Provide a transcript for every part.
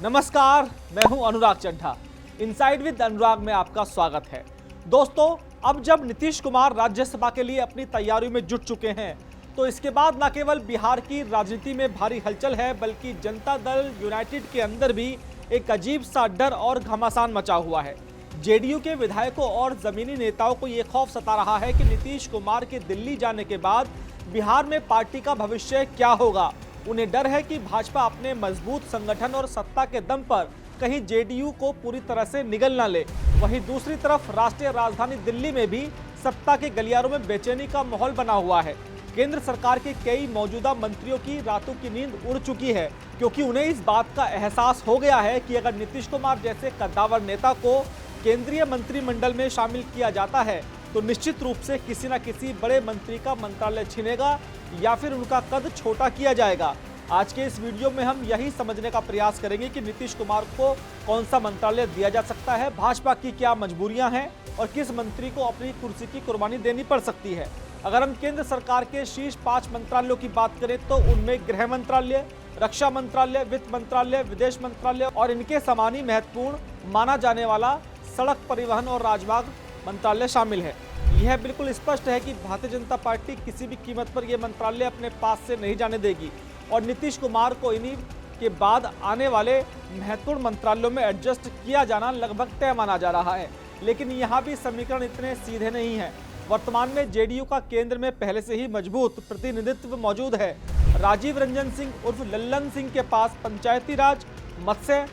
नमस्कार, मैं हूं अनुराग चड्ढा। इनसाइड विद अनुराग में आपका स्वागत है। दोस्तों, अब जब नीतीश कुमार राज्यसभा के लिए अपनी तैयारियों में जुट चुके हैं, तो इसके बाद न केवल बिहार की राजनीति में भारी हलचल है, बल्कि जनता दल यूनाइटेड के अंदर भी एक अजीब सा डर और घमासान मचा हुआ है। जेडीयू के विधायकों और जमीनी नेताओं को ये खौफ सता रहा है कि नीतीश कुमार के दिल्ली जाने के बाद बिहार में पार्टी का भविष्य क्या होगा। उन्हें डर है कि भाजपा अपने मजबूत संगठन और सत्ता के दम पर कहीं जेडीयू को पूरी तरह से निगल ना ले। वहीं दूसरी तरफ राष्ट्रीय राजधानी दिल्ली में भी सत्ता के गलियारों में बेचैनी का माहौल बना हुआ है। केंद्र सरकार के कई मौजूदा मंत्रियों की रातों की नींद उड़ चुकी है, क्योंकि उन्हें इस बात का एहसास हो गया है कि अगर नीतीश कुमार जैसे कद्दावर नेता को केंद्रीय मंत्रिमंडल में शामिल किया जाता है तो निश्चित रूप से किसी न किसी बड़े मंत्री का मंत्रालय छिनेगा या फिर उनका कद छोटा किया जाएगा। आज के इस वीडियो में हम यही समझने का प्रयास करेंगे कि नीतीश कुमार को कौन सा मंत्रालय दिया जा सकता है, भाजपा की क्या मजबूरियां हैं और किस मंत्री को अपनी कुर्सी की कुर्बानी देनी पड़ सकती है। अगर हम केंद्र सरकार के शीर्ष 5 मंत्रालयों की बात करें तो उनमें गृह मंत्रालय, रक्षा मंत्रालय, वित्त मंत्रालय, विदेश मंत्रालय और इनके समान ही महत्वपूर्ण माना जाने वाला सड़क परिवहन और राजमार्ग मंत्रालय शामिल है। यह बिल्कुल स्पष्ट है कि भारतीय जनता पार्टी किसी भी कीमत पर यह मंत्रालय अपने पास से नहीं जाने देगी और नीतीश कुमार को इन्हीं के बाद आने वाले महत्वपूर्ण मंत्रालयों में एडजस्ट किया जाना लगभग तय माना जा रहा है। लेकिन यहाँ भी समीकरण इतने सीधे नहीं है। वर्तमान में जेडीयू का केंद्र में पहले से ही मजबूत प्रतिनिधित्व मौजूद है। राजीव रंजन सिंह उर्फ लल्लन सिंह के पास पंचायती राज, मत्स्य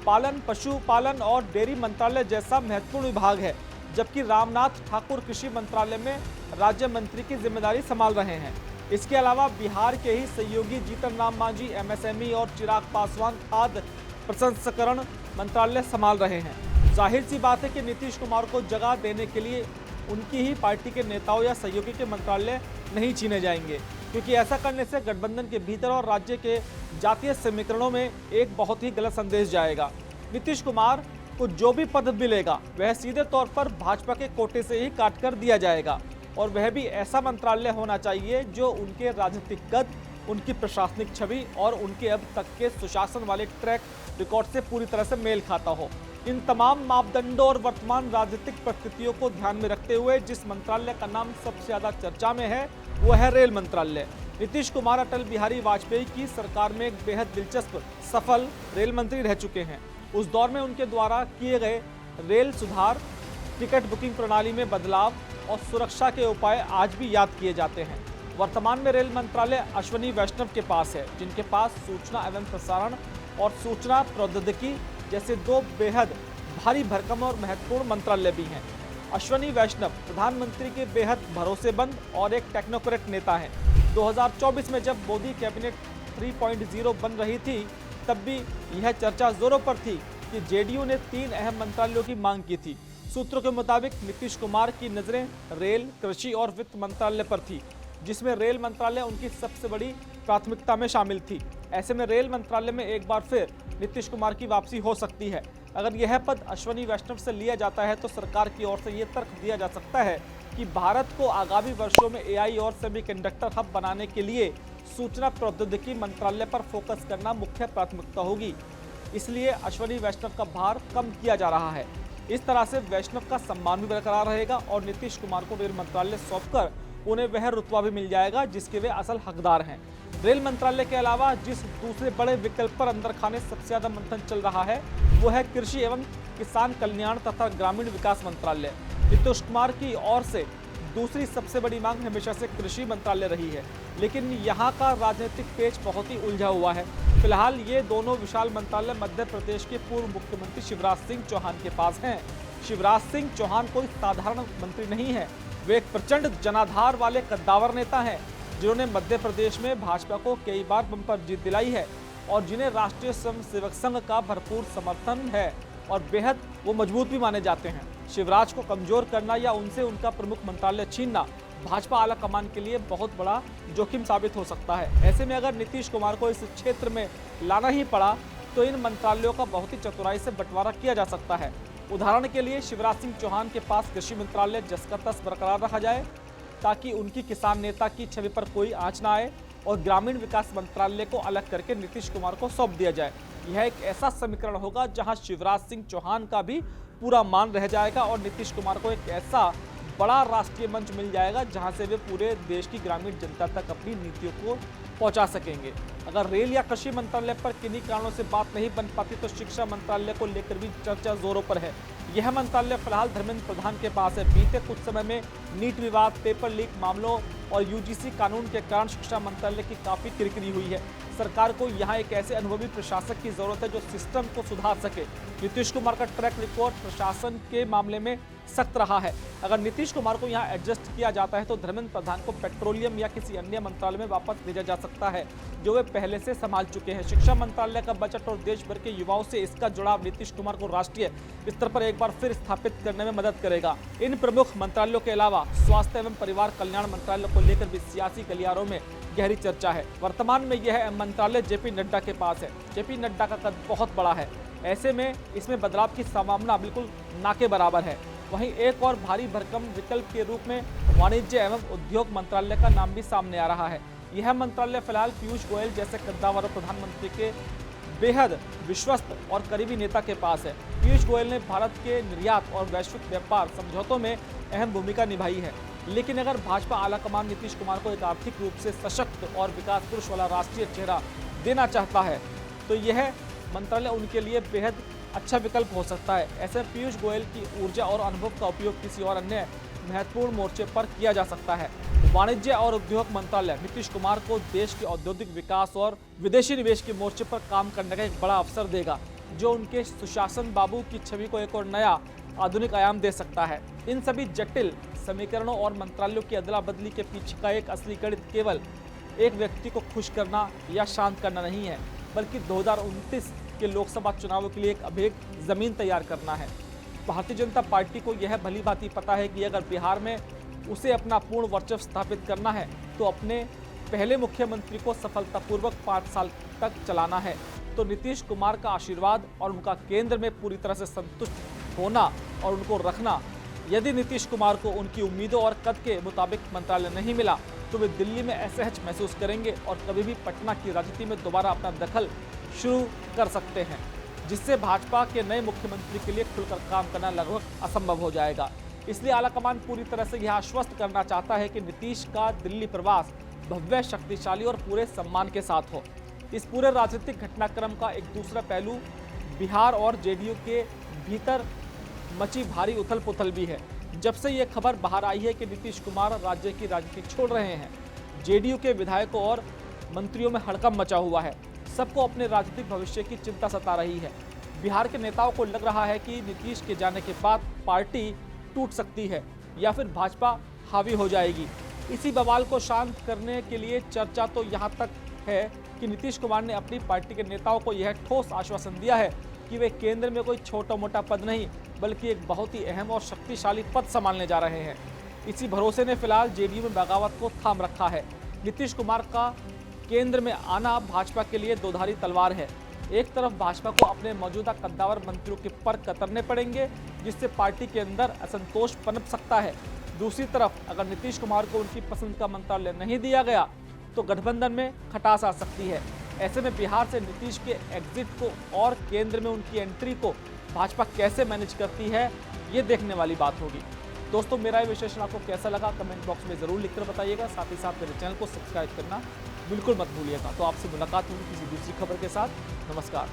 पालन, पशुपालन और डेयरी मंत्रालय जैसा महत्वपूर्ण विभाग है, जबकि रामनाथ ठाकुर कृषि मंत्रालय में राज्य मंत्री की जिम्मेदारी संभाल रहे हैं। इसके अलावा बिहार के ही सहयोगी जीतन राम मांझी एमएसएमई और चिराग पासवान खाद्य प्रसंस्करण मंत्रालय संभाल रहे हैं। जाहिर सी बात है कि नीतीश कुमार को जगह देने के लिए उनकी ही पार्टी के नेताओं या सहयोगी के मंत्रालय नहीं छीने जाएंगे, क्योंकि ऐसा करने से गठबंधन के भीतर और राज्य के जातीय समीकरणों में एक बहुत ही गलत संदेश जाएगा। नीतीश कुमार को जो भी पद मिलेगा वह सीधे तौर पर भाजपा के कोटे से ही काट कर दिया जाएगा, और वह भी ऐसा मंत्रालय होना चाहिए जो उनके राजनीतिक कद, उनकी प्रशासनिक छवि और उनके अब तक के सुशासन वाले ट्रैक रिकॉर्ड से पूरी तरह से मेल खाता हो। इन तमाम मापदंडों और वर्तमान राजनीतिक परिस्थितियों को ध्यान में रखते हुए जिस मंत्रालय का नाम सबसे ज्यादा चर्चा में है वो है रेल मंत्रालय। नीतीश कुमार अटल बिहारी वाजपेयी की सरकार में एक बेहद दिलचस्प सफल रेल मंत्री रह चुके हैं। उस दौर में उनके द्वारा किए गए रेल सुधार, टिकट बुकिंग प्रणाली में बदलाव और सुरक्षा के उपाय आज भी याद किए जाते हैं। वर्तमान में रेल मंत्रालय अश्विनी वैष्णव के पास है, जिनके पास सूचना एवं प्रसारण और सूचना प्रौद्योगिकी जैसे 2 बेहद भारी भरकम और महत्वपूर्ण मंत्रालय भी हैं। अश्विनी वैष्णव प्रधानमंत्री के बेहद भरोसेमंद और एक टेक्नोक्रेट नेता हैं। 2024 में जब मोदी कैबिनेट 3.0 बन रही थी, तब भी यह चर्चा जोरों पर थी कि जेडीयू ने 3 अहम मंत्रालयों की मांग की थी। सूत्रों के मुताबिक नीतीश कुमार की नजरें रेल, कृषि और वित्त मंत्रालय पर थी, जिसमें रेल मंत्रालय उनकी सबसे बड़ी प्राथमिकता में शामिल थी। ऐसे में रेल मंत्रालय में एक बार फिर नीतीश कुमार की वापसी हो सकती है। अगर यह पद अश्विनी वैष्णव से लिया जाता है तो सरकार की ओर से यह तर्क दिया जा सकता है कि भारत को आगामी वर्षों में एआई और सेमीकंडक्टर हब बनाने के लिए सूचना प्रौद्योगिकी मंत्रालय पर फोकस करना मुख्य प्राथमिकता होगी। इसलिए अश्विनी वैष्णव का भार कम किया जा रहा है। इस तरह से वैष्णव का सम्मान भी बरकरार रहेगा और नीतीश कुमार को रेल मंत्रालय सौंपकर उन्हें वह रुतबा भी मिल जाएगा जिसके वे असल हकदार हैं। रेल मंत्रालय के अलावा जिस दूसरे बड़े विकल्प पर अंदर खाने सबसे ज्यादा मंथन चल रहा है वो है कृषि एवं किसान कल्याण तथा ग्रामीण विकास मंत्रालय। नीतीश कुमार की ओर से दूसरी सबसे बड़ी मांग हमेशा से कृषि मंत्रालय रही है, लेकिन यहाँ का राजनीतिक पेच बहुत ही उलझा हुआ है। फिलहाल ये दोनों विशाल मंत्रालय मध्य प्रदेश के पूर्व मुख्यमंत्री शिवराज सिंह चौहान के पास हैं। शिवराज सिंह चौहान कोई साधारण मंत्री नहीं है, वे एक प्रचंड जनाधार वाले कद्दावर नेता हैं, जिन्होंने मध्य प्रदेश में भाजपा को कई बार बंपर जीत दिलाई है और जिन्हें राष्ट्रीय स्वयं सेवक संघ का भरपूर समर्थन है और बेहद वो मजबूत भी माने जाते हैं। शिवराज को कमजोर करना या उनसे उनका प्रमुख मंत्रालय छीनना भाजपा आला कमान के लिए बहुत बड़ा जोखिम साबित हो सकता है। ऐसे में अगर नीतीश कुमार को इस क्षेत्र में लाना ही पड़ा तो इन मंत्रालयों का बहुत ही चतुराई से बंटवारा किया जा सकता है। उदाहरण के लिए शिवराज सिंह चौहान के पास कृषि मंत्रालय जस का तस बरकरार रखा जाए ताकि उनकी किसान नेता की छवि पर कोई आंच ना आए और ग्रामीण विकास मंत्रालय को अलग करके नीतीश कुमार को सौंप दिया जाए। यह एक ऐसा समीकरण होगा जहां शिवराज सिंह चौहान का भी पूरा मान रह जाएगा और नीतीश कुमार को एक ऐसा बड़ा राष्ट्रीय मंच मिल जाएगा जहां से वे पूरे देश की ग्रामीण जनता तक अपनी नीतियों को पहुंचा सकेंगे। अगर रेल या कृषि मंत्रालय पर किन्हीं कारणों से बात नहीं बन पाती तो शिक्षा मंत्रालय को लेकर भी चर्चा जोरों पर है। यह मंत्रालय फिलहाल धर्मेंद्र प्रधान के पास है। बीते कुछ समय में नीट विवाद, पेपर लीक मामलों और यूजीसी कानून के कारण शिक्षा मंत्रालय की काफी किरकिरी हुई है। सरकार को यहाँ एक ऐसे अनुभवी प्रशासक की जरूरत है जो सिस्टम को सुधार सके। नीतीश कुमार का ट्रैक रिकॉर्ड प्रशासन के मामले में सख्त रहा है। अगर नीतीश कुमार को यहाँ एडजस्ट किया जाता है तो धर्मेंद्र प्रधान को पेट्रोलियम या किसी अन्य मंत्रालय में वापस भेजा जा सकता है जो वे पहले से संभाल चुके हैं। शिक्षा मंत्रालय का बजट और देश भर के युवाओं से इसका जुड़ाव नीतीश कुमार को राष्ट्रीय स्तर पर एक बार फिर स्थापित करने में मदद करेगा। इन प्रमुख मंत्रालयों के अलावा स्वास्थ्य एवं परिवार कल्याण मंत्रालय को लेकर भी सियासी गलियारों में गहरी चर्चा है। वर्तमान में यह मंत्रालय जेपी नड्डा के पास है। जेपी नड्डा का कद बहुत बड़ा है, ऐसे में इसमें बदलाव की संभावना बिल्कुल ना के बराबर है। वहीं एक और भारी भरकम विकल्प के रूप में वाणिज्य एवं उद्योग मंत्रालय का नाम भी सामने आ रहा है। यह मंत्रालय फिलहाल पीयूष गोयल जैसे कद्दावर और प्रधानमंत्री के बेहद विश्वस्त और करीबी नेता के पास है। पीयूष गोयल ने भारत के निर्यात और वैश्विक व्यापार समझौतों में अहम भूमिका निभाई है। लेकिन अगर भाजपा आलाकमान नीतीश कुमार को एक आर्थिक रूप से सशक्त और विकास पुरुष वाला राष्ट्रीय चेहरा देना चाहता है तो यह मंत्रालय उनके लिए बेहद अच्छा विकल्प हो सकता है। ऐसे पीयूष गोयल की ऊर्जा और अनुभव का उपयोग किसी और अन्य महत्वपूर्ण मोर्चे पर किया जा सकता है। वाणिज्य और उद्योग मंत्रालय नीतीश कुमार को देश के औद्योगिक विकास और विदेशी निवेश के मोर्चे पर काम करने का एक बड़ा अवसर देगा जो उनके सुशासन बाबू की छवि को एक और नया आधुनिक आयाम दे सकता है। इन सभी जटिल समीकरणों और मंत्रालयों की अदला बदली के पीछे का एक असली गणित केवल एक व्यक्ति को खुश करना या शांत करना नहीं है, बल्कि 2029 के लोकसभा चुनावों के लिए एक अभेद जमीन तैयार करना है। भारतीय जनता पार्टी को यह भली भांति पता है कि अगर बिहार में उसे अपना पूर्ण वर्चस्व स्थापित करना है तो अपने पहले मुख्यमंत्री को सफलतापूर्वक 5 साल तक चलाना है। तो नीतीश कुमार का आशीर्वाद और उनका केंद्र में पूरी तरह से संतुष्ट होना और उनको रखना। यदि नीतीश कुमार को उनकी उम्मीदों और कद के मुताबिक मंत्रालय नहीं मिला तो वे दिल्ली में असहज महसूस करेंगे और कभी भी पटना की राजनीति में दोबारा अपना दखल शुरू कर सकते हैं, जिससे भाजपा के नए मुख्यमंत्री के लिए खुलकर काम करना लगभग असंभव हो जाएगा। इसलिए आलाकमान पूरी तरह से यह आश्वस्त करना चाहता है कि नीतीश का दिल्ली प्रवास भव्य, शक्तिशाली और पूरे सम्मान के साथ हो। इस पूरे राजनीतिक घटनाक्रम का एक दूसरा पहलू बिहार और जेडीयू के भीतर मची भारी उथल पुथल भी है। जब से ये खबर बाहर आई है कि नीतीश कुमार राज्य की राजनीति छोड़ रहे हैं, जेडीयू के विधायकों और मंत्रियों में हड़कंप मचा हुआ है। सबको अपने राजनीतिक भविष्य की चिंता सता रही है। बिहार के नेताओं को लग रहा है कि नीतीश के जाने के बाद पार्टी टूट सकती है या फिर भाजपा हावी हो जाएगी। इसी बवाल को शांत करने के लिए चर्चा तो यहाँ तक है कि नीतीश कुमार ने अपनी पार्टी के नेताओं को यह ठोस आश्वासन दिया है कि वे केंद्र में कोई छोटा मोटा पद नहीं बल्कि एक बहुत ही अहम और शक्तिशाली पद संभालने जा रहे हैं। इसी भरोसे ने फिलहाल जेडीयू में बगावत को थाम रखा है। नीतीश कुमार का केंद्र में आना भाजपा के लिए दोधारी तलवार है। एक तरफ भाजपा को अपने मौजूदा कद्दावर मंत्रियों के पर कतरने पड़ेंगे जिससे पार्टी के अंदर असंतोष पनप सकता है। दूसरी तरफ अगर नीतीश कुमार को उनकी पसंद का मंत्रालय नहीं दिया गया तो गठबंधन में खटास आ सकती है। ऐसे में बिहार से नीतीश के एग्जिट को और केंद्र में उनकी एंट्री को भाजपा कैसे मैनेज करती है, ये देखने वाली बात होगी। दोस्तों, मेरा ये विश्लेषण आपको कैसा लगा कमेंट बॉक्स में ज़रूर लिखकर बताइएगा। साथ ही साथ मेरे चैनल को सब्सक्राइब करना बिल्कुल मत भूलिएगा। तो आपसे मुलाकात होगी किसी दूसरी खबर के साथ। नमस्कार।